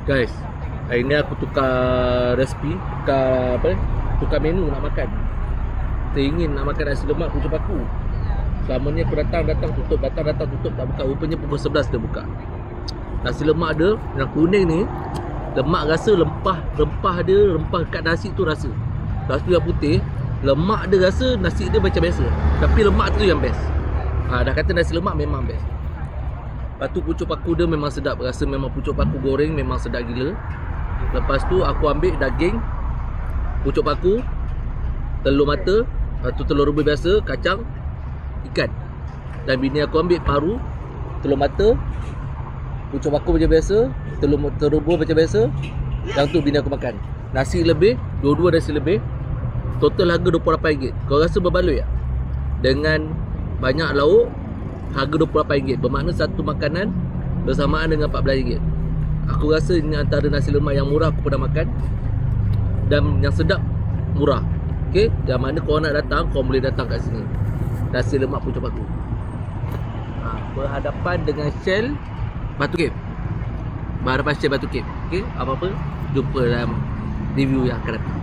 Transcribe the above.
Guys, hari ni aku tukar resipi, tukar menu nak makan. Teringin nak makan nasi lemak pucuk paku. Selama ni aku datang tutup, datang tutup, tak buka. Rupanya pukul 11 dia buka. Nasi lemak dia yang kuning ni, lemak rasa rempah dia, rempah kat nasi tu rasa. Lepas tu yang putih, lemak dia rasa nasi dia macam biasa, tapi lemak tu yang best. Dah kata nasi lemak memang best. Lepas tu pucuk paku dia memang sedap. Rasa memang pucuk paku goreng memang sedap gila. Lepas tu aku ambil daging, pucuk paku, telur mata, lepas tu telur rebus biasa, kacang, ikan. Dan bini aku ambil paru, telur mata, pucuk paku macam biasa, telur rebus macam biasa. Yang tu bini aku makan. Nasi lebih, dua-dua nasi lebih. Total harga RM28. Kau rasa berbaloi tak? Dengan banyak lauk, harga RM28. Bermakna satu makanan bersamaan dengan RM14. Aku rasa ini antara nasi lemak yang murah aku pernah makan, dan yang sedap, murah. Okay, yang mana korang nak datang, korang boleh datang kat sini. Nasi lemak pucuk paku. Berhadapan dengan Shell Batu Cave. Berhadapan Shell Batu Cave. Okay, apa-apa, jumpa dalam review yang akan datang.